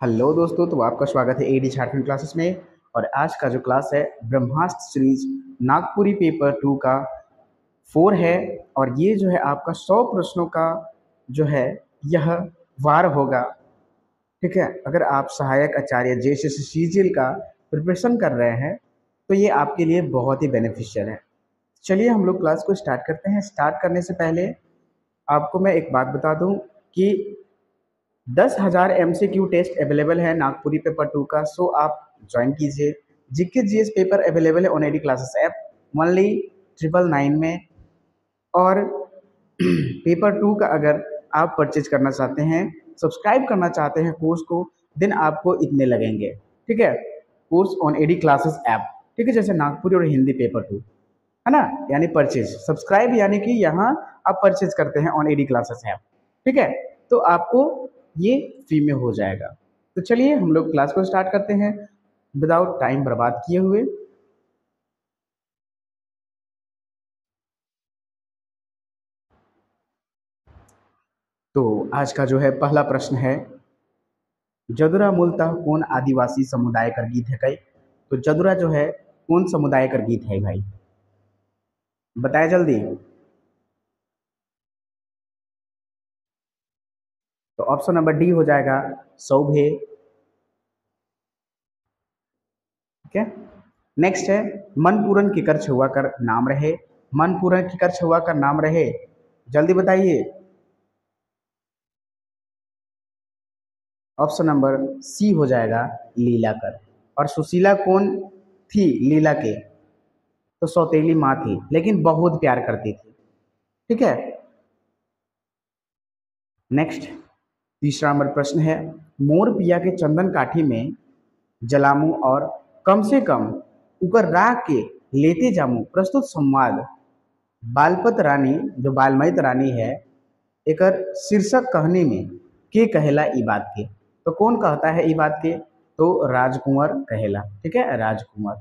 Hello दोस्तों, तो आपका स्वागत है एडी झारखंड क्लासेस में। और आज का जो क्लास है ब्रह्मास्त्र सीरीज नागपुरी पेपर 2 का 4 है। और ये जो है आपका 100 प्रश्नों का जो है यह वार होगा। ठीक है, अगर आप सहायक आचार्य जेएसएससी सीजीएल का प्रिपरेशन कर रहे हैं तो ये आपके लिए बहुत ही बेनिफिशियल है। चलिए हम लोग क्लास को स्टार्ट करते हैं। स्टार्ट करने से पहले आपको मैं एक बात बता दूं कि 10,000 MCQ टेस्ट अवेलेबल है नागपुरी पेपर 2 का। सो आप ज्वाइन कीजिए। जीके जीएस पेपर अवेलेबल है on AD classes app only 999 में। और पेपर 2 का अगर आप परचेज करना चाहते हैं, सब्सक्राइब करना चाहते हैं कोर्स को, देन आपको इतने लगेंगे। ठीक है, course on AD classes app. ठीक है, जैसे नागपुरी और हिंदी पेपर 2 है ना, यानी परचेज सब्सक्राइब, यानी कि यहाँ आप परचेज करते हैं ऑन एडी क्लासेस ऐप। ठीक है, तो आपको ये फ्री में हो जाएगा। तो चलिए हम लोग क्लास को स्टार्ट करते हैं विदाउट टाइम बर्बाद किए हुए। तो आज का जो है पहला प्रश्न है, जदुरा मूलतः कौन आदिवासी समुदाय का गीत है भाई? तो जदुरा जो है कौन समुदाय का गीत है भाई, बताए जल्दी। तो ऑप्शन नंबर डी हो जाएगा, सौभे। ठीक है, नेक्स्ट है, मनपूरन किकर छुआ कर नाम रहे। मनपूरन किकर छुआ कर नाम रहे, जल्दी बताइए। ऑप्शन नंबर सी हो जाएगा, लीलाकर। और सुशीला कौन थी लीला के? तो सौतेली माँ थी, लेकिन बहुत प्यार करती थी। ठीक है, नेक्स्ट तीसरा नंबर प्रश्न है, मोर पिया के चंदन काठी में जलामू और कम से कम ऊपर राख के लेते जामू प्रस्तुत संवाद बालपत रानी, जो बालमयत रानी है, एकर शीर्षक कहने में के कहेला ई बात के? तो कौन कहता है ई बात के? तो राजकुंवर कहेला। ठीक है, राजकुंवर,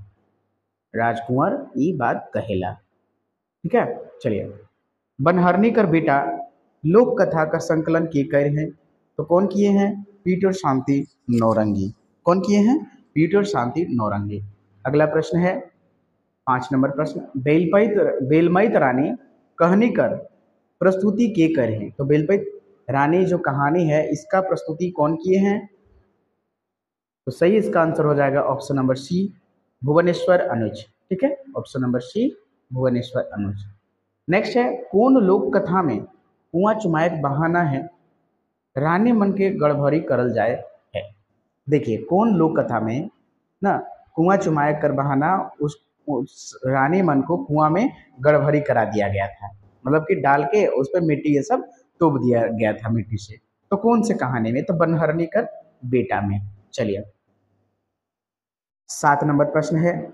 राजकुंवर ई बात कहेला। ठीक है, चलिए, बनहरनी कर बेटा लोक कथा का संकलन किए गए हैं। तो कौन किए हैं? पीटर शांति नौरंगी। कौन किए हैं? पीटर शांति नौरंगी। अगला प्रश्न है 5 नंबर प्रश्न, बेलमईत रानी कहानी कर प्रस्तुति के कर हैं। तो बेलमईत रानी जो कहानी है इसका प्रस्तुति कौन किए हैं? तो सही इसका आंसर हो जाएगा ऑप्शन नंबर सी, भुवनेश्वर अनुज। ठीक है, ऑप्शन नंबर सी, भुवनेश्वर अनुज। नेक्स्ट है, कौन लोक कथा में कुआं चुमायक बहाना है रानी मन के गड़भरी करल जाए है? देखिए, कौन लोक कथा में ना कुआं चुमायक कर बहाना उस रानी मन को कुआं में गड़भरी करा दिया गया था, मतलब कि डाल के उस पर मिट्टी ये सब तोप दिया गया था मिट्टी से। तो कौन से कहानी में? तो बनहरनी कर बेटा में। चलिए, 7 नंबर प्रश्न है,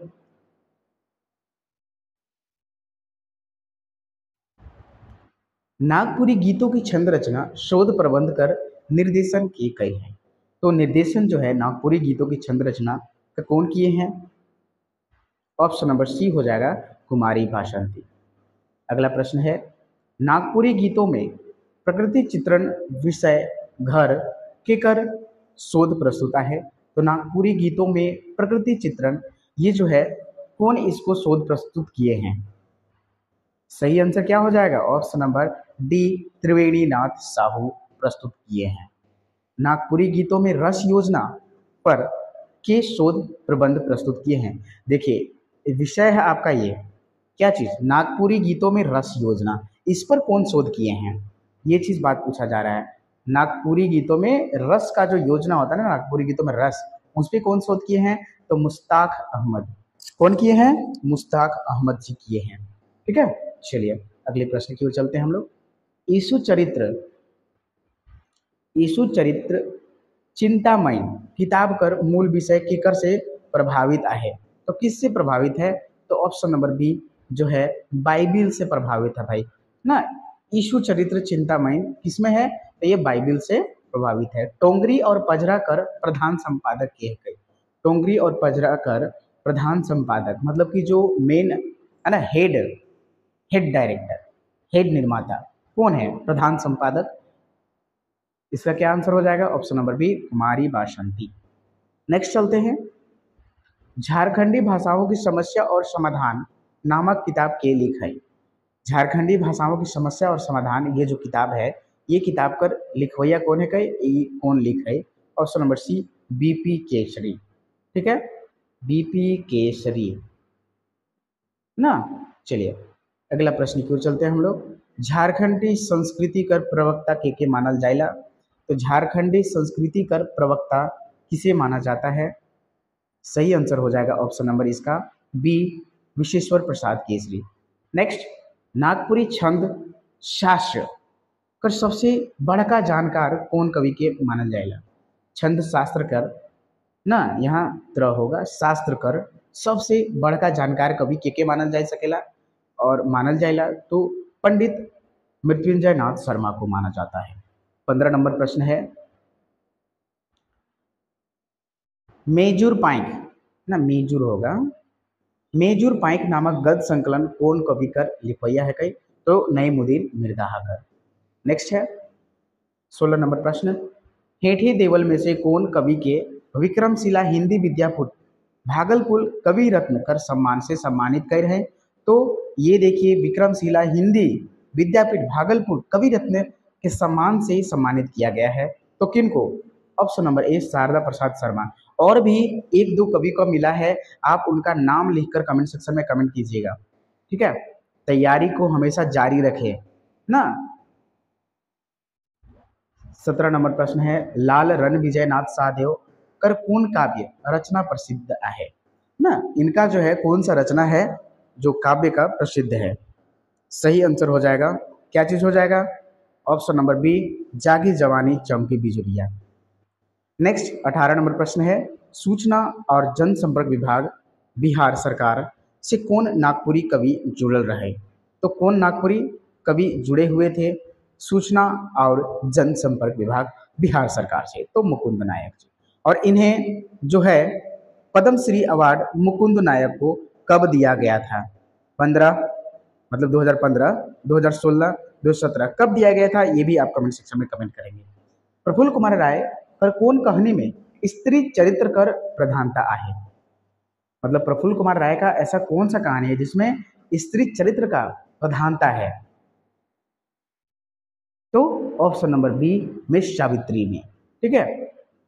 नागपुरी गीतों की छंद रचना शोध प्रबंध कर निर्देशन किए गए हैं। तो निर्देशन जो है नागपुरी गीतों की छंद रचना का कौन किए हैं? ऑप्शन नंबर सी हो जाएगा, कुमारी भाषंती। अगला प्रश्न है, नागपुरी गीतों में प्रकृति चित्रण विषय घर के कर शोध प्रस्तुता है। तो नागपुरी गीतों में प्रकृति चित्रण ये जो है कौन इसको शोध प्रस्तुत किए हैं? सही आंसर क्या हो जाएगा? ऑप्शन नंबर डी, त्रिवेणी नाथ साहू प्रस्तुत किए हैं। नागपुरी गीतों में रस योजना पर के शोध प्रबंध प्रस्तुत किए हैं। देखिए, विषय है आपका ये क्या चीज, नागपुरी गीतों में रस योजना, इस पर कौन शोध किए हैं, ये चीज बात पूछा जा रहा है। नागपुरी गीतों में रस का जो योजना होता है ना, नागपुरी गीतों में रस, उस पर कौन शोध किए हैं? तो मुश्ताक अहमद। कौन किए हैं? मुश्ताक अहमद जी किए हैं। ठीक है, चलिए अगले प्रश्न की ओर चलते हैं हम लोग। यीशु चरित्र, यीशु चरित्र चिंतामणि किताब कर मूल विषय केकर से प्रभावित है? तो किससे प्रभावित है? तो ऑप्शन नंबर बी जो है बाइबिल से प्रभावित है भाई ना। यीशु चरित्र चिंतामणि किसमें है? तो ये बाइबिल से प्रभावित है। टोंगरी और पजराकर प्रधान संपादक किए गए। टोंगरी और पजराकर प्रधान संपादक मतलब कि जो मेन है ना, हेड, हेड डायरेक्टर, हेड निर्माता कौन है? प्रधान संपादक इसका क्या आंसर हो जाएगा? ऑप्शन नंबर बी, कुमारी बासंती। नेक्स्ट चलते हैं, झारखंडी भाषाओं की समस्या और समाधान नामक किताब के लिखाई। झारखंडी भाषाओं की समस्या और समाधान, ये जो किताब है, ये किताब कर लिखवैया कौन है? कई कौन लिख है? Option number C, BP Kesari. ठीक है, बीपी केसरी ना। चलिए अगला प्रश्न की ओर चलते हैं हम लोग। झारखंडी संस्कृति कर प्रवक्ता के मानल जाएला? तो झारखंडी संस्कृति कर प्रवक्ता किसे माना जाता है? सही आंसर हो जाएगा ऑप्शन नंबर इसका बी, विश्वेश्वर प्रसाद केसरी। नेक्स्ट, नागपुरी छंद शास्त्र कर सबसे बड़का जानकार कौन कवि के मानल जाएगा? छंद शास्त्र कर ना, यहाँ तरह होगा शास्त्र कर सबसे बड़का जानकार कवि के मानल जा सकेला और मानल जाएला तो पंडित मृत्युंजय नाथ शर्मा को माना जाता है। 15 नंबर प्रश्न है, मेजूर पाइक ना, मेजूर होगा, मेजूर पाइक नामक गद्य संकलन कौन कवि कर लिखवैया है? कई तो नईमुद्दीन मिर्जाकर। नेक्स्ट है 16 नंबर प्रश्न, हेठे देवल में से कौन कवि के विक्रमशिला हिंदी विद्यापीठ भागलपुर कवि रत्न कर सम्मान से सम्मानित कर है? तो ये देखिए, विक्रमशिला हिंदी विद्यापीठ भागलपुर कवि रत्न के सम्मान से सम्मानित किया गया है। तो किन को? Option number A, Sharda Prasad Sharma. और भी एक दो कवि को मिला है, आप उनका नाम लिखकर कमेंट सेक्शन में कमेंट कीजिएगा। ठीक है, तैयारी को हमेशा जारी रखें ना। 17 नंबर प्रश्न है, लाल रणविजय नाथ सहदेव कर कौन काव्य रचना प्रसिद्ध है ना? इनका जो है कौन सा रचना है जो काव्य का प्रसिद्ध है? सही आंसर हो जाएगा, क्या चीज हो जाएगा? ऑप्शन नंबर बी, जागी जवानी चमकी बिजुलिया। नेक्स्ट 18 नंबर प्रश्न है, सूचना और जनसंपर्क विभाग बिहार सरकार से कौन नागपुरी कवि जुड़ल रहे? तो कौन नागपुरी कवि जुड़े हुए थे सूचना और जनसंपर्क विभाग बिहार सरकार से? तो मुकुंद नायक जी। और इन्हें जो है पद्मश्री अवार्ड मुकुंद नायक को कब दिया गया था? 15 मतलब 2015, 2016, 2017 कब दिया गया था? ये भी आप कमेंट सेक्शन में कमेंट करेंगे। प्रफुल्ल कुमार राय पर कौन कहानी में स्त्री चरित्र कर प्रधानता आहे? मतलब प्रफुल्ल कुमार राय का ऐसा कौन सा कहानी है जिसमें स्त्री चरित्र का प्रधानता है? तो option number B, miss Savitri में। ठीक है,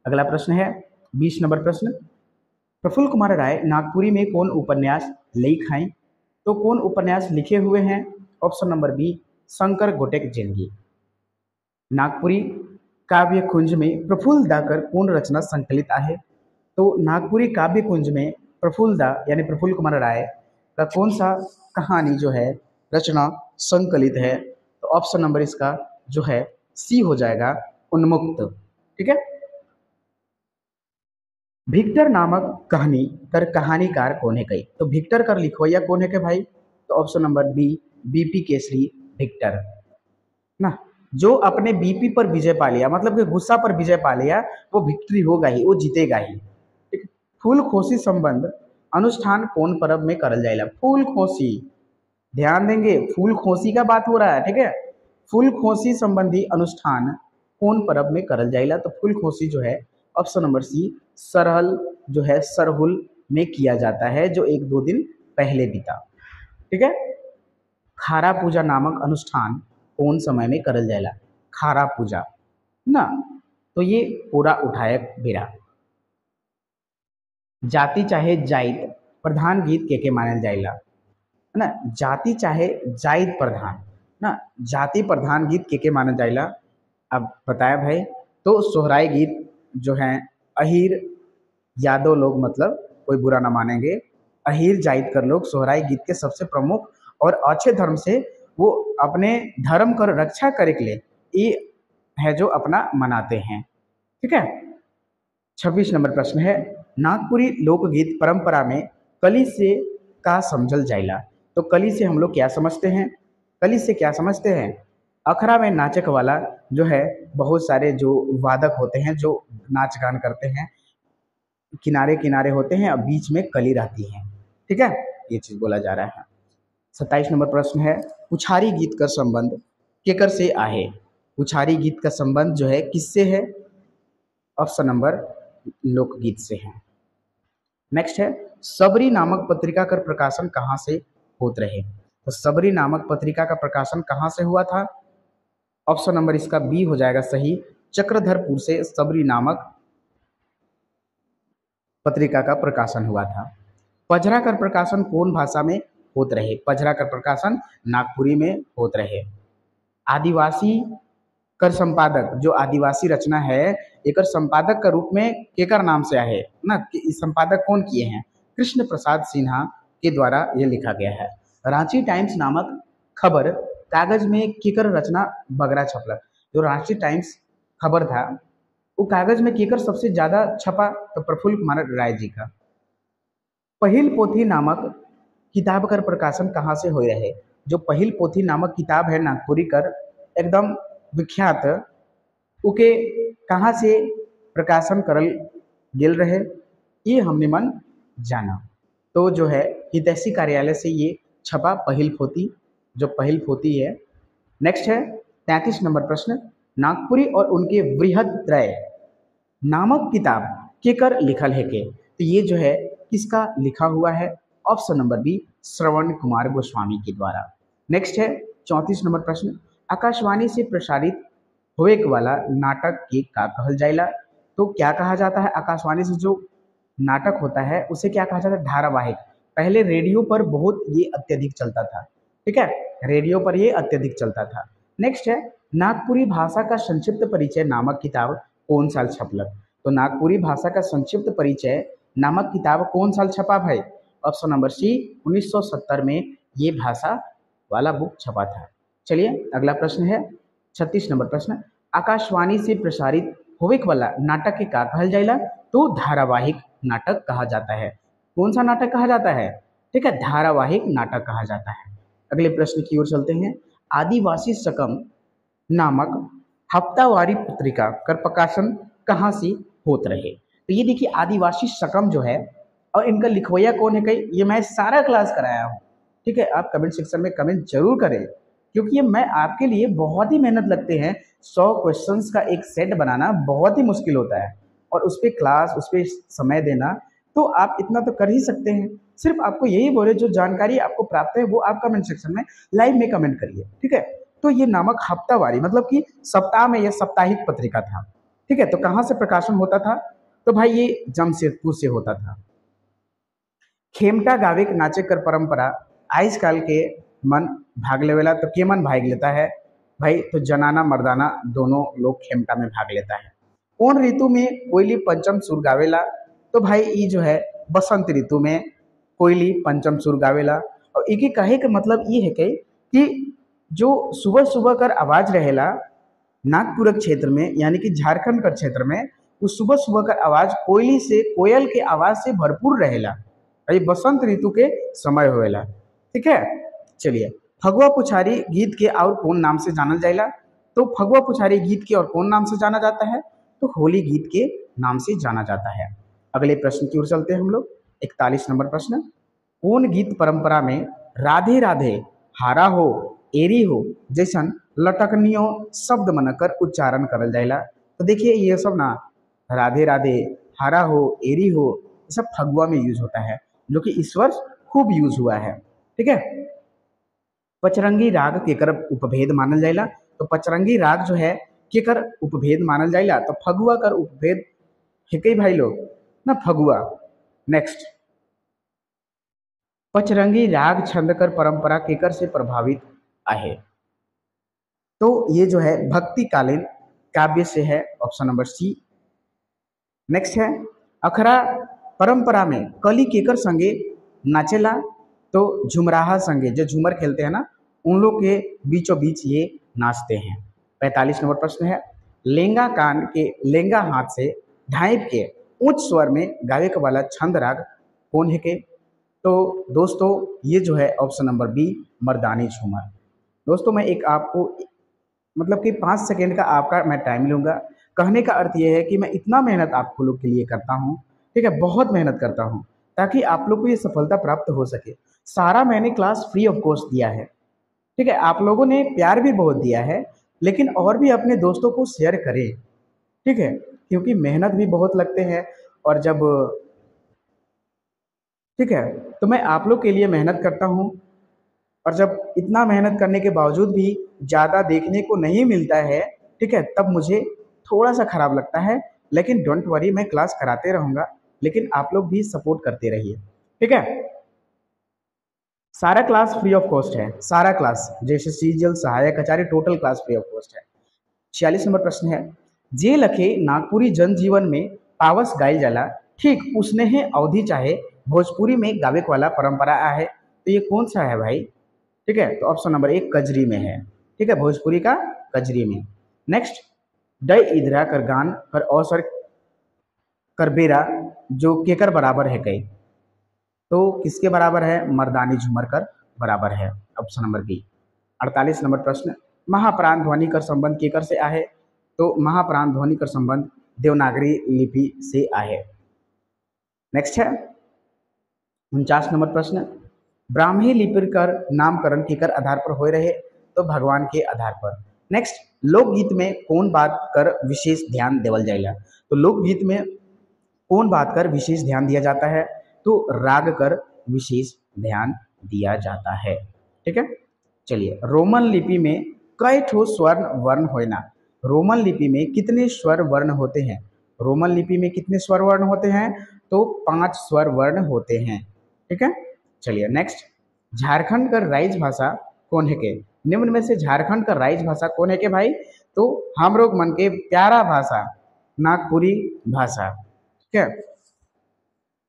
अगला प्रश्न है 20 नंबर प्रश्न, प्रफुल्ल कुमार राय नागपुरी में कौन उपन्यास लिखाई? तो कौन उपन्यास लिखे हुए हैं? ऑप्शन नंबर बी, शंकर गोटेक जिंदगी। नागपुरी काव्य कुंज में प्रफुल्ल दा कर कौन रचना संकलित आहे? तो नागपुरी काव्य कुंज में प्रफुल्ल दा यानी प्रफुल्ल कुमार राय का कौन सा कहानी जो है रचना संकलित है? तो ऑप्शन नंबर इसका जो है सी हो जाएगा, उन्मुक्त। ठीक है, विक्टर नामक कहानी कर कहानीकार कौन है? कई तो विक्टर कर लिखवैया कौन है के भाई? तो option number B, BP Kesari victor ना। जो अपने बीपी पर विजय पा लिया, मतलब कि गुस्सा पर विजय पा लिया, वो विक्ट्री होगा ही, वो जीतेगा ही। ठीक है, फूल खोसी संबंध अनुष्ठान कौन पर्व में करल जाएगा? फूल खोसी, ध्यान देंगे, फूल खोसी का बात हो रहा है। ठीक है, फूल खोसी संबंधी अनुष्ठान कौन पर्व में करल जाएगा? तो फूल खोसी जो है ऑप्शन नंबर सी, सरहल जो है सरहुल में किया जाता है, जो 1-2 दिन पहले बीता। ठीक है, खारा पूजा नामक अनुष्ठान कौन समय में करल जाएगा? खारा पूजा ना, तो ये पूरा उठायक बेरा। जाति चाहे जाइत प्रधान गीत के मानल जाएगा है ना? जाति चाहे जाइत प्रधान ना, जाति प्रधान गीत के मानल जाएगा? अब बताया भाई, तो सोहराय गीत जो है अहीर यादव लोग, मतलब कोई बुरा ना मानेंगे, अहीर जाइत कर लोग सोहराय गीत के सबसे प्रमुख और अच्छे धर्म से वो अपने धर्म कर रक्षा करे के लिए ये है जो अपना मनाते हैं। ठीक है, 26 नंबर प्रश्न है, नागपुरी लोकगीत परंपरा में कली से का समझल जाइला? तो कली से हम लोग क्या समझते हैं? कली से क्या समझते हैं? अखड़ा में नाचक वाला जो है, बहुत सारे जो वादक होते हैं जो नाच गान करते हैं, किनारे किनारे होते हैं और बीच में कली रहती है। ठीक है, ये चीज बोला जा रहा है। 27 नंबर प्रश्न है, उछारी गीत का संबंध केकर से आहे? पुछारी गीत का संबंध जो है किससे है? ऑप्शन नंबर लोकगीत से है। नेक्स्ट है सबरी नामक पत्रिका का प्रकाशन कहाँ से होत रहे? तो सबरी नामक पत्रिका का प्रकाशन कहाँ से हुआ था? ऑप्शन नंबर इसका बी हो जाएगा सही, चक्रधरपुर से सबरी नामक पत्रिका का प्रकाशन हुआ था। पझरा कर प्रकाशन कौन भाषा में होत रहे? पझरा कर प्रकाशन नागपुरी में होत रहे। आदिवासी कर संपादक, जो आदिवासी रचना है एकर संपादक का रूप में केकर नाम से आहे ना, कि संपादक कौन किए हैं? कृष्ण प्रसाद सिन्हा के द्वारा यह लिखा गया है। रांची टाइम्स नामक खबर कागज में केकर रचना बगरा छपलक? जो रांची टाइम्स खबर था वो कागज में केकर सबसे ज्यादा छपा? तो प्रफुल्ल कुमार राय जी का। पहिल पोथी नामक किताब कर प्रकाशन कहाँ से हो रहे? जो पहिल पोथी नामक किताब है नागपुरी कर एकदम विख्यात, उके कहाँ से प्रकाशन करल गेल रहे? ये हमने मन जाना। तो जो है हितैषी कार्यालय से ये छपा पहिल पोथी, जो पहिल पोथी है। नेक्स्ट है 33 नंबर प्रश्न, नागपुरी और उनके बृहद्रय नामक किताब केकर लिखल है के? तो ये जो है किसका लिखा हुआ है? Option number B, Shravan Kumar Goswami के द्वारा। नेक्स्ट है 34 नंबर प्रश्न, आकाशवाणी से प्रसारित होए वाला नाटक के का कहल जाएला? तो क्या कहा जाता है? आकाशवाणी से जो नाटक होता है उसे क्या कहा जाता है? धारावाहिक। पहले रेडियो पर बहुत ये अत्यधिक चलता था, ठीक है, रेडियो पर ये अत्यधिक चलता था। नेक्स्ट है नागपुरी भाषा का संक्षिप्त परिचय नामक किताब कौन साल छपलक? तो नागपुरी भाषा का संक्षिप्त परिचय नामक किताब कौन साल छपा भाई? ऑप्शन नंबर सी, 1970 में ये भाषा वाला बुक छपा था। चलिए अगला प्रश्न है 36 नंबर प्रश्न, आकाशवाणी से प्रसारित होवे वाला नाटक के का कहल जाएला? तो धारावाहिक नाटक कहा जाता है। कौन सा नाटक कहा जाता है? ठीक है, धारावाहिक नाटक कहा जाता है। अगले प्रश्न की ओर चलते हैं, आदिवासी सकम नामक हफ्तावारी पत्रिका कर प्रकाशन कहाँ से होत रहे? तो ये देखिए आदिवासी सकम जो है और इनका लिखवैया कौन है, कई ये मैं सारा क्लास कराया हूँ, ठीक है। आप कमेंट सेक्शन में कमेंट जरूर करें क्योंकि ये मैं आपके लिए बहुत ही मेहनत लगते हैं। 100 क्वेश्चंस का एक सेट बनाना बहुत ही मुश्किल होता है और उस पर क्लास, उस पर समय देना, तो आप इतना तो कर ही सकते हैं। सिर्फ आपको यही बोले जो जानकारी आपको प्राप्त है वो आप कमेंट सेक्शन में लाइव में कमेंट करिए, ठीक है। तो ये नामक हफ्तावारी मतलब कि सप्ताह में यह साप्ताहिक पत्रिका था, ठीक है। तो कहाँ से प्रकाशन होता था? तो भाई ये जमशेदपुर से होता था। खेमटा गावे के नाचे कर परंपरा आजकल के मन भाग लेवेला, तो के मन भाग लेता है भाई? तो जनाना मर्दाना दोनों लोग खेमटा में भाग लेता है। कौन ऋतु में कोयली पंचम सुर गावेला? तो भाई ये जो है बसंत ऋतु में कोयली पंचम सुर गावेला। और एक कहे का मतलब ये है कि जो सुबह सुबह कर आवाज रहेला नागपुर क्षेत्र में यानी कि झारखंड का क्षेत्र में, उस सुबह सुबह का आवाज कोयली से, कोयल के आवाज से भरपूर रहेला। ये बसंत ऋतु के समय होएला, ठीक है। चलिए फगुआ पुछारी गीत के और कौन नाम से जाना जाएला? तो फगुआ पुछारी गीत के और कौन नाम से जाना जाता है? तो होली गीत के नाम से जाना जाता है। अगले प्रश्न की ओर चलते हैं हम लोग। 41 नंबर प्रश्न, कौन गीत परंपरा में राधे राधे हारा हो एरी हो जैसन लटकनियों शब्द मनकर उच्चारण करल जाएला? तो देखिए ये सब ना राधे राधे, हारा हो, एरी हो, ये सब फगुआ में यूज होता है जो कि इस वर्ष खूब यूज हुआ है, ठीक है। पचरंगी राग केकर उपभेद मानल जाएला? तो पचरंगी राग जो है केकर उपभेद मानल जाएला? तो फगुआ कर उपभेद है कई भाई लोग ना, फगुआ। नेक्स्ट, पचरंगी राग छंद कर परंपरा केकर से प्रभावित आहे? तो ये जो है भक्ति कालीन काव्य से है, ऑप्शन नंबर सी। नेक्स्ट है अखरा परंपरा में कली केकर संगे नाचेला? तो झुमराहा संगे, जो झूमर खेलते हैं ना उन लोग के बीचों बीच ये नाचते हैं। 45 नंबर प्रश्न है, लेंगा कान के लेंगा हाथ से ढाइप के उच्च स्वर में गावे के वाला छंद राग कौन है के? तो दोस्तों ये जो है ऑप्शन नंबर बी, मर्दानी झूमर। दोस्तों मैं एक आपको मतलब कि 5 सेकेंड का आपका मैं टाइम लूँगा। कहने का अर्थ ये है कि मैं इतना मेहनत आप लोग के लिए करता हूँ, ठीक है, बहुत मेहनत करता हूँ ताकि आप लोग को ये सफलता प्राप्त हो सके। सारा मैंने क्लास फ्री ऑफ कॉस्ट दिया है, ठीक है। आप लोगों ने प्यार भी बहुत दिया है लेकिन और भी अपने दोस्तों को शेयर करें, ठीक है, क्योंकि मेहनत भी बहुत लगते हैं। और जब, ठीक है, तो मैं आप लोग के लिए मेहनत करता हूँ, और जब इतना मेहनत करने के बावजूद भी ज़्यादा देखने को नहीं मिलता है, ठीक है, तब मुझे थोड़ा सा खराब लगता है। लेकिन डोंट वरी, मैं क्लास कराते रहूँगा, लेकिन आप लोग भी सपोर्ट करते रहिए, ठीक है। सारा क्लास फ्री ऑफ कॉस्ट है, सारा क्लास, जैसे सीजीएल, सहायक, आचार्य, total class free of cost है। 46 नंबर प्रश्न है, जे लखे नागपुरी जनजीवन में पावस गाइल जाला, ठीक उसने है अवधि चाहे भोजपुरी में गावे वाला परंपरा है। तो ये कौन सा है भाई? ठीक है, तो ऑप्शन नंबर 1 कजरी में है, ठीक है, भोजपुरी का कजरी में। नेक्स्ट, ड इधरा कर गान कर अवसर कर बेरा जो केकर बराबर है कई, तो किसके बराबर है? मर्दानी झूमर कर बराबर है, ऑप्शन नंबर बी। 48 नंबर प्रश्न, महाप्राण ध्वनि कर संबंध केकर से आहे? तो महाप्राण ध्वनि कर संबंध देवनागरी लिपि से आहे। नेक्स्ट है 49 नंबर प्रश्न, ब्राह्मी लिपि कर नामकरण केकर आधार पर हो रहे? तो भगवान के आधार पर। नेक्स्ट, लोकगीत में कौन बात कर विशेष ध्यान देवल जाएगा? तो लोकगीत में कौन बात कर विशेष ध्यान दिया जाता है? तो राग कर विशेष ध्यान दिया जाता है, ठीक है। चलिए, रोमन लिपि में कई ठो स्वर्ण वर्ण होना? रोमन लिपि में कितने स्वर वर्ण होते हैं? रोमन लिपि में कितने स्वर वर्ण होते हैं? तो 5 स्वर वर्ण होते हैं, ठीक है। चलिए नेक्स्ट, झारखंड का राइज भाषा कौन है के? निम्न में से झारखंड का राइज भाषा कौन है के भाई? तो हम लोग मन के प्यारा भाषा नागपुरी भाषा, ठीक है।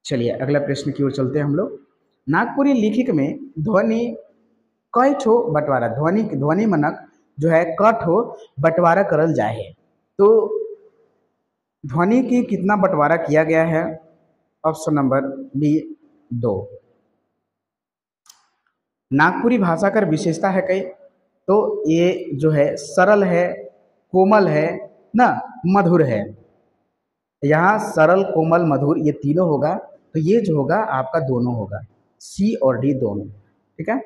चलिए अगला प्रश्न की ओर चलते हैं हम लोग। नागपुरी लिखित में ध्वनि कई ठो बंटवारा, ध्वनि मनक जो है क ठो बंटवारा करल जाए है? तो ध्वनि की कितना बंटवारा किया गया है? Option number B 2। नागपुरी भाषा का विशेषता है कई? तो ये जो है सरल है, कोमल है ना, मधुर है। यहाँ सरल, कोमल, मधुर ये तीनों होगा, तो ये जो होगा आपका दोनों होगा, सी और डी दोनों, ठीक है।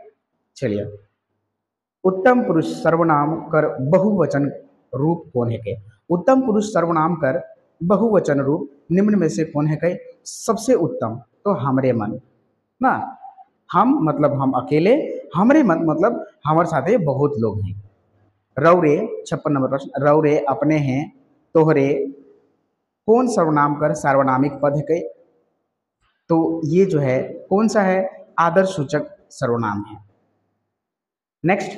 चलिए, उत्तम पुरुष सर्वनाम कर बहुवचन रूप कौन है के? उत्तम पुरुष सर्वनाम कर बहुवचन रूप निम्न में से कौन है के? सबसे उत्तम तो हमरे मन ना, हम मतलब हम अकेले, हमरे मन मतलब हमारे साथे बहुत लोग हैं। रौरे 56 नंबर प्रश्न, रौरे अपने हैं, तोहरे कौन सर्वनाम कर सार्वनामिक पद है के? तो ये जो है कौन सा है? आदर्श सूचक सर्वनाम है। नेक्स्ट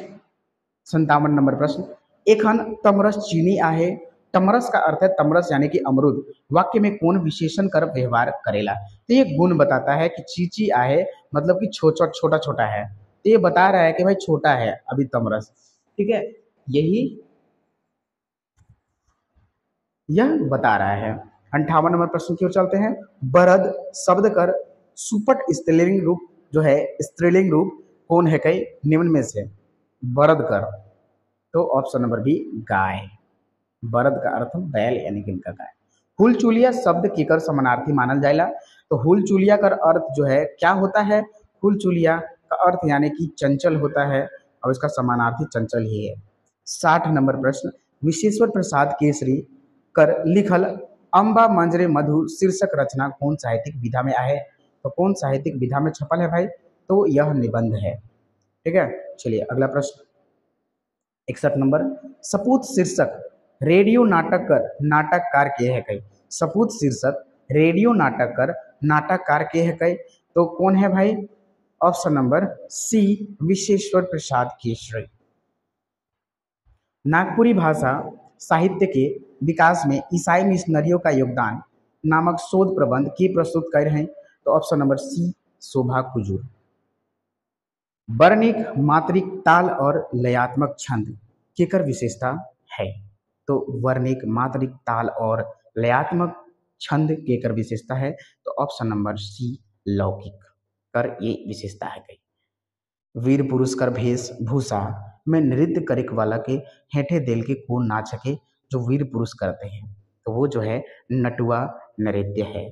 57 नंबर प्रश्न, एखन तमरस चीनी आहे। तमरस का अर्थ है तमरस यानी कि अमरूद। वाक्य में कौन विशेषण कर व्यवहार करेला? तो ये गुण बताता है कि चीची आहे मतलब कि छोटा छोटा छोटा है, तो ये बता रहा है कि भाई छोटा है अभी तमरस, ठीक है, यही यह बता रहा है। 58 नंबर प्रश्न की ओर चलते हैं। बरद शब्द कर सुपट स्त्रीलिंग रूप जो है, स्त्रीलिंग रूप कौन है कई निम्न में से? बरद कर, तो ऑप्शन नंबर बी गाय। बरद का अर्थ बैल यानी कि इनका गाय। हुलचुलिया शब्द केकर समानार्थी मानल जाएला? तो हुलचुलिया का अर्थ जो है क्या होता है? हुलचुलिया का अर्थ यानी कि चंचल होता है, और इसका समानार्थी चंचल ही है। 60 नंबर प्रश्न, विश्वेश्वर प्रसाद केसरी कर लिखल अम्बा मंजरे मधु शीर्षक रचना कौन साहित्यिक विधा में आहे? तो कौन साहित्यिक विधा में छपल है भाई? तो यह निबंध है, ठीक है। चलिए अगला प्रश्न 61 नंबर, सपूत शीर्षक रेडियो नाटक कर नाटककार के है कई? सपूत शीर्षक रेडियो नाटक कर नाटककार के है कई? तो कौन है भाई? ऑप्शन नंबर सी विश्वेश्वर प्रसाद केसरी। नागपुरी भाषा साहित्य के विकास में ईसाई मिशनरियों का योगदान नामक शोध प्रबंध की प्रस्तुत कर रहे हैं? तो ऑप्शन नंबर सी शोभा कुजूर। वर्णिक, मात्रिक, ताल और लयात्मक छंद केकर विशेषता है? तो वर्णिक, मात्रिक, ताल और लयात्मक छंद केकर विशेषता है? तो ऑप्शन नंबर सी लौकिक कर ये विशेषता है गई। वीर पुरुष कर भेष भूषा में नृत्य करिक वाला के हेठे देल के को नाच के जो वीर पुरुष करते हैं, तो वो जो है नटुआ नृत्य है,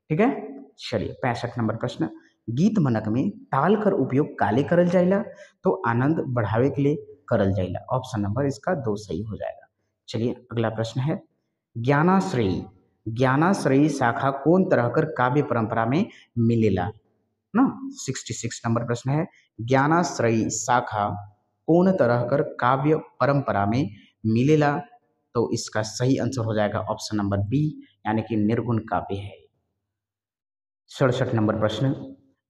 ठीक है। चलिए 65 नंबर प्रश्न, गीत मनक में ताल कर उपयोग काले करल जाएला? तो आनंद बढ़ावे के लिए, करल जाइला। ऑप्शन नंबर इसका 2 सही हो जाएगा। चलिए अगला प्रश्न है, ज्ञानाश्रयी ज्ञानाश्रयी शाखा कौन तरह कर काव्य परंपरा में मिलेला ना। 66 नंबर प्रश्न है, ज्ञानाश्रयी शाखा कौन तरह कर काव्य परंपरा में मिलेला। तो इसका सही आंसर हो जाएगा ऑप्शन नंबर बी, यानी कि निर्गुण काव्य है। 67 नंबर प्रश्न,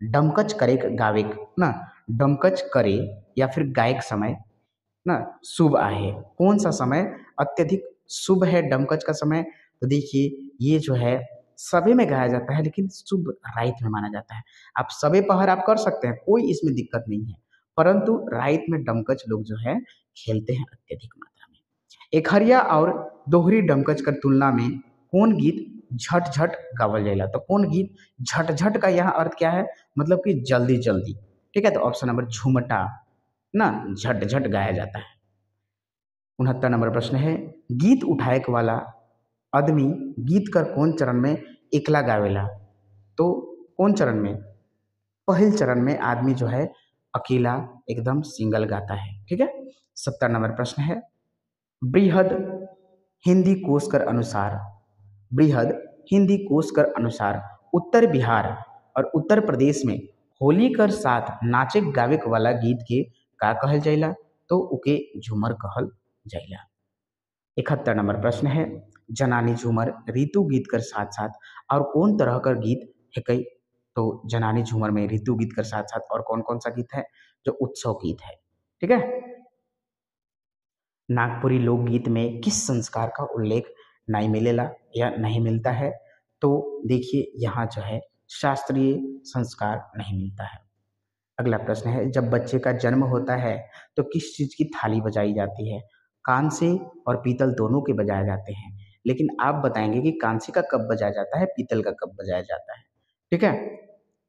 डमकच करे गावेक ना, डमकच करे या फिर गायक समय ना शुभ आहे, कौन सा समय अत्यधिक शुभ है डमकच का समय। तो देखिए ये जो है सबे में गाया जाता है, लेकिन शुभ राइत में माना जाता है। आप सबे पहर आप कर सकते हैं, कोई इसमें दिक्कत नहीं है, परंतु राइत में डमकच लोग जो है खेलते हैं अत्यधिक मात्रा में। एकहरिया और दोहरी डमकच कर तुलना में कौन गीत झट झट गावल जाएला। तो कौन गीत झट झट का यहाँ अर्थ क्या है, मतलब कि जल्दी जल्दी। ठीक है, तो ऑप्शन नंबर झुमटा ना झट झट गाया जाता है। 69 नंबर प्रश्न है, गीत उठाएक वाला आदमी गीत कर कौन चरण में एकला गावेला। तो कौन चरण में, पहल चरण में आदमी जो है अकेला एकदम सिंगल गाता है। ठीक है। 70 नंबर प्रश्न है, बृहद हिंदी कोश कर अनुसार बृहद हिंदी कोश कर अनुसार उत्तर बिहार और उत्तर प्रदेश में होली कर साथ नाचे गावे वाला गीत के का कहल जाइला। तो उके झूमर कहल जाइला। 71 नंबर प्रश्न है, जनानी झूमर ऋतु गीत कर साथ साथ और कौन तरह का गीत है कई। तो जनानी झूमर में ऋतु गीत कर साथ साथ और कौन कौन सा गीत है, जो उत्सव गीत है। ठीक है। नागपुरी लोकगीत में किस संस्कार का उल्लेख नहीं मिलेला या नहीं मिलता है। तो देखिए यहाँ जो है शास्त्रीय संस्कार नहीं मिलता है। अगला प्रश्न है, जब बच्चे का जन्म होता है तो किस चीज की थाली बजाई जाती है। कांसे और पीतल दोनों के बजाए जाते हैं, लेकिन आप बताएंगे कि कांसे का कब बजाया जाता है, पीतल का कब बजाया जाता है। ठीक है,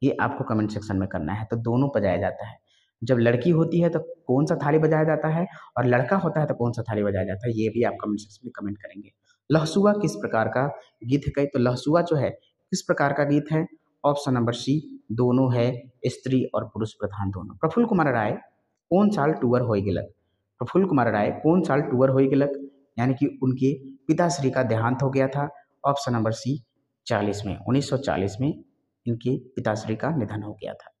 ये आपको कमेंट सेक्शन में करना है। तो दोनों बजाया जाता है। जब लड़की होती है तो कौन सा थाली बजाया जाता है, और लड़का होता है तो कौन सा थाली बजाया जाता है, ये भी आप कमेंट सेक्शन में कमेंट करेंगे। लहसुआ किस प्रकार का गीत है। तो लहसुआ जो है किस प्रकार का गीत है, ऑप्शन नंबर सी दोनों है, स्त्री और पुरुष प्रधान दोनों। प्रफुल्ल कुमार राय कौन साल टूअर हो गेलक। प्रफुल्ल कुमार राय कौन साल टूअर हो गेलक, यानी कि उनके पिताश्री का देहांत हो गया था। ऑप्शन नंबर सी 40 में, 1940 में इनके पिताश्री का निधन हो गया था।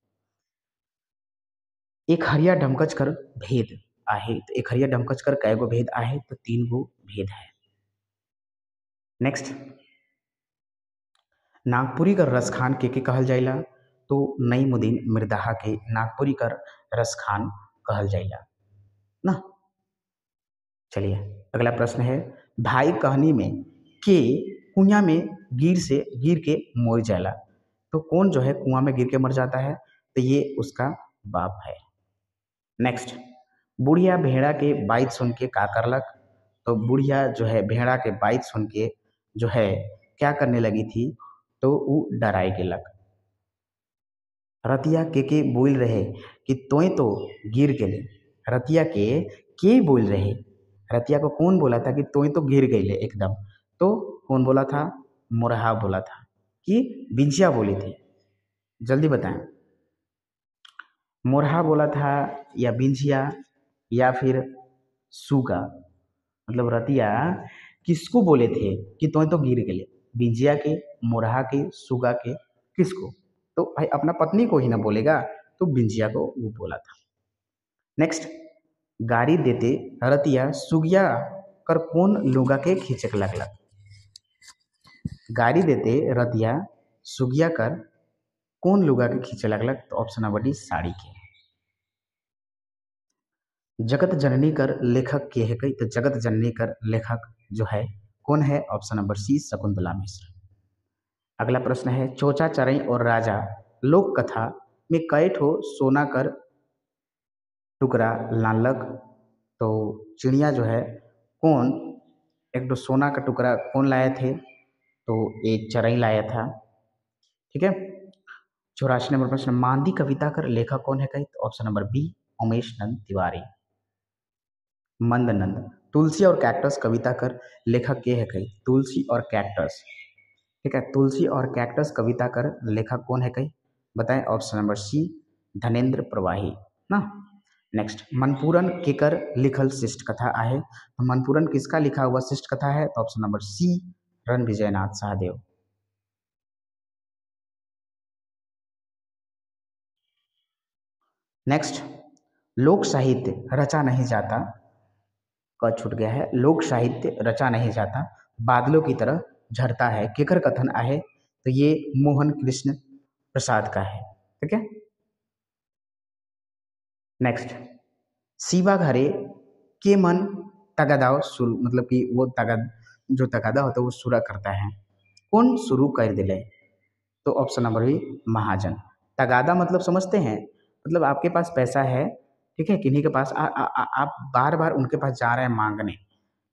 एक हरिया डमकच कर भेद आहे। तो एक हरिया डमकच कर कै गो भेद आहे, तो 3 गो भेद है। नेक्स्ट, नागपुरी कर रसखान के कहल जाइला। तो नईमुद्दीन मिर्दाहा के नागपुरी कर रसखान कहल जाइला ना। चलिए अगला प्रश्न है, भाई कहनी में के कुआं में गिर के मर जाला। तो कौन जो है कुआं में गिर के मर जाता है, तो ये उसका बाप है। नेक्स्ट, बुढ़िया भेड़ा के बाइत सुन के का करलक। तो बुढ़िया जो है भेड़ा के बाइत सुन के जो है क्या करने लगी थी, तो वो डराई गेलक। रतिया के बोल रहे कि तोय तो गिर गेले। रतिया के बोल रहे, रतिया को कौन बोला था कि तोय तो गिर गईले एकदम। तो कौन बोला था, मोरहा बोला था कि बिंजिया बोली थी। जल्दी बताएं, मोरहा बोला था या बिंजिया या फिर सूगा। मतलब रतिया किसको बोले थे कि तोय तो गिर गेले, बिंजिया के, मोरहा के, सुगा के, किसको। तो भाई अपना पत्नी को ही ना बोलेगा, तो बिंजिया को वो बोला था। नेक्स्ट, गाड़ी देते रतिया सुगिया कर कौन लुगा के खींचक लगलक। गाड़ी देते रतिया सुगिया कर कौन लुगा के खींचे लगलक। तो ऑप्शन नंबर डी साड़ी के। जगत जननी कर लेखक के है कई। तो जगत जननी कर लेखक जो है कौन है, ऑप्शन नंबर सी शकुंतला मिश्र। अगला प्रश्न है, चोचा चरई और राजा लोक कथा में कई ठो सोना कर टुकड़ा लानलक। तो चिड़िया जो है कौन एक दो सोना का टुकड़ा कौन लाए थे, तो एक चरई लाया था। ठीक है। 84 नंबर प्रश्न, मांदी कविता कर लेखक कौन है कई। तो ऑप्शन नंबर बी उमेश नंद तिवारी। मंद नंद, तुलसी और कैक्टस कविता कर लेखक के है कई। तुलसी और कैक्टस, ठीक है, तुलसी और कैक्टस कविता कर लेखक कौन है कई, बताएं। ऑप्शन नंबर सी धनेन्द्र प्रवाही ना। नेक्स्ट, मनपूरन केकर लिखल शिष्ट कथा आहे। तो मनपूरन किसका लिखा हुआ शिष्ट कथा है? तो option number C, Ranvijaynath Sahdev. Next, लोक साहित्य रचा नहीं जाता, क छूट गया है, लोक साहित्य रचा नहीं जाता, बादलों की तरह झरता है, केकर कथन आहे। तो ये मोहन कृष्ण प्रसाद का है। ठीक है। नेक्स्ट, शिवा घरे के मन तगादा शुरू, मतलब कि वो तगाद जो तगादा होता है वो शुरू करता है, कौन शुरू कर दिले? तो ऑप्शन नंबर बी, महाजन। तगादा मतलब समझते हैं, मतलब आपके पास पैसा है, ठीक है, किन्हीं के पास आप बार बार उनके पास जा रहे हैं मांगने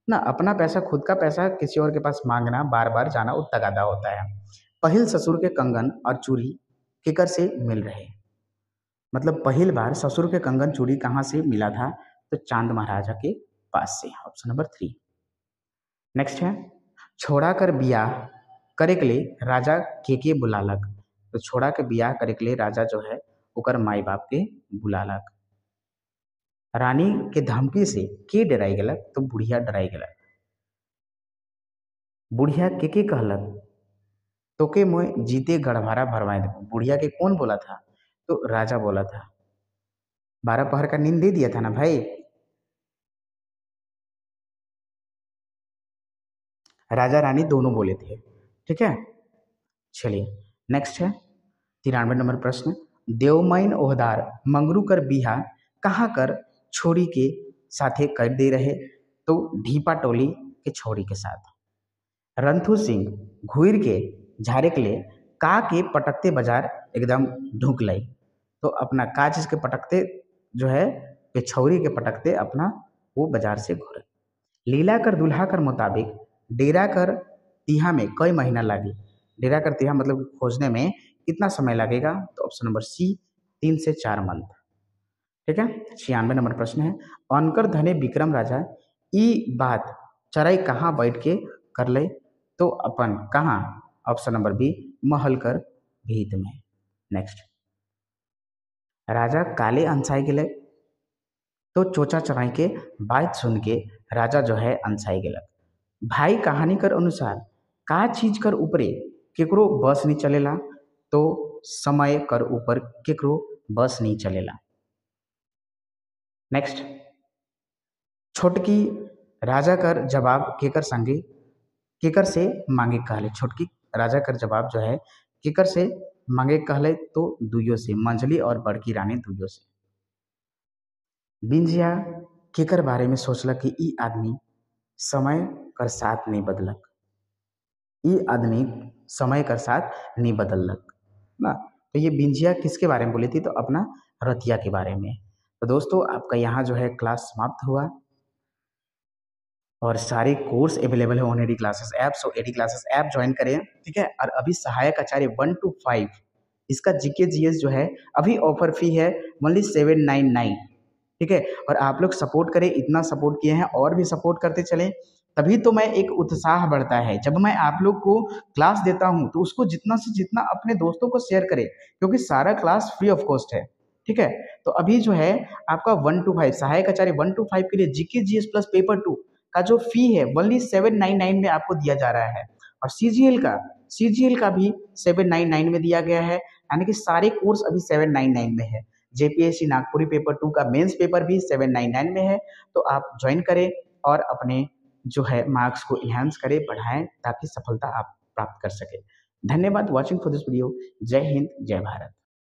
ना, अपना पैसा, खुद का पैसा किसी और के पास मांगना, बार बार जाना, वो तगादा होता है। पहिल ससुर के कंगन और चूड़ी केकर से मिल रहे, मतलब पहली बार ससुर के कंगन चूड़ी कहाँ से मिला था? तो चांद महाराजा के पास से, ऑप्शन नंबर 3। नेक्स्ट है, छोड़ा कर बियाह करे के लिए राजा के बुलालक। तो छोड़ा के बियाह करे के लिए राजा जो है ओकर माई बाप के बुलालक। रानी के धमकी से के डराई गलक? तो बुढ़िया डराई गलक। बुढ़िया के कहलक? तो के मोय जीते गढ़वारा भरवाए दे। बुढ़िया के कौन बोला था? तो राजा बोला था। 12 पहर का नींद दे दिया था ना भाई। राजा रानी दोनों बोले थे। ठीक है, चलिए नेक्स्ट है 93 नंबर प्रश्न, देवमैन ओहदार मंगरू कर बिहा कहाँ कर छोड़ी के साथे कर दे रहे? तो ढीपा टोली के छोड़ी के साथ। रंथू सिंह घूर के झारे के लिए का के पटकते बाजार एकदम ढूंक लाई। तो अपना का चीज के पटकते जो है पेछौरी के पटकते अपना वो बाजार से घूरे। लीला कर दुल्हा कर मुताबिक डेरा कर तिहा में कई महीना लागी? डेरा कर तिहा मतलब खोजने में कितना समय लगेगा? तो ऑप्शन नंबर सी, 3 से 4 मंथ। ठीक है। 96 नंबर प्रश्न है, अनकर धने विक्रम राजा ई बात चराई कहाँ बैठ के कर ले? तो अपन कहाँ? ऑप्शन नंबर बी, महल कर भीत में। नेक्स्ट, राजा काले अनसाई गेले? तो चोचा चराई के बात सुन के राजा जो है अनसाई गेलक। भाई कहानी कर अनुसार का चीज कर ऊपरे केकरो बस नहीं चलेला? तो समय कर ऊपर केकरो बस नहीं चलेला। नेक्स्ट, छोटकी राजा कर जवाब केकर संगे केकर से मांगे कहले? छोटकी राजा कर जवाब जो है केकर से मांगे कहले? तो दुइयों से, मंझली और बड़की रानी दुइयों से। बिंजिया केकर बारे में सोचलक कि ई आदमी समय कर साथ नहीं बदलक? ई आदमी समय कर साथ नहीं बदलक ना। तो ये बिंजिया किसके बारे में बोली थी? तो अपना रतिया के बारे में। तो दोस्तों आपका यहाँ जो है क्लास समाप्त हुआ और सारे कोर्स अवेलेबल है on AD classes app. So AD classes app join करें। ठीक है। और अभी सहायक आचार्य 1 to 5 इसका जीके जीएस जो है अभी ऑफर फी है ओनली 799। ठीक है। और आप लोग सपोर्ट करें, इतना सपोर्ट किए हैं और भी सपोर्ट करते चलें, तभी तो मैं एक उत्साह बढ़ता है। जब मैं आप लोग को क्लास देता हूं तो उसको जितना से जितना अपने दोस्तों को शेयर करें, क्योंकि सारा क्लास फ्री ऑफ कॉस्ट है। ठीक है। तो अभी जो है आपका 1 to 5 सहायक आचार्य 1 to 5 के लिए जीके जीएस प्लस पेपर 2 का जो फी है ओनली 799 में आपको दिया जा रहा है। और सीजीएल का भी 799 में दिया गया है, यानी कि सारे कोर्स अभी 799 में है। जेपीएससी नागपुरी पेपर 2 का मेंस पेपर भी 799 में है। तो आप ज्वाइन करें और अपने जो है मार्क्स को इन्हांस करें, बढ़ाएं, ताकि सफलता आप प्राप्त कर सके। धन्यवाद वॉचिंग फॉर दिस वीडियो। जय हिंद, जय भारत।